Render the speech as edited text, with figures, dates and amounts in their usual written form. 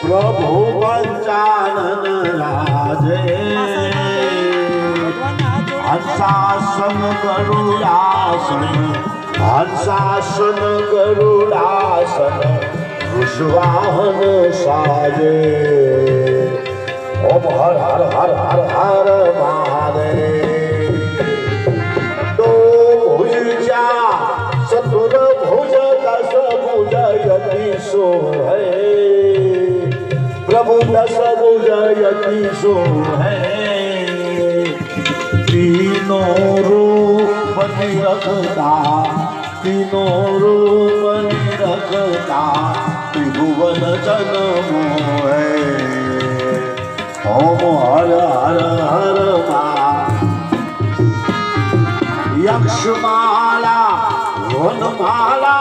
प्रभु पंचानन राजे हंसासन गरुड़ासन हंसासन गरुड़ासन वृषवाहन साजे ओम हर हर हर हर हर महादेव तो भुजा चतुर भुज दस भुज यति सो है प्रभु दस भुज यति सो है तीनों रूप निरखता तीनों रूप निरखता त्रिभुवन जन्मो है ओम हर हर हर यक्षमाला वनमाला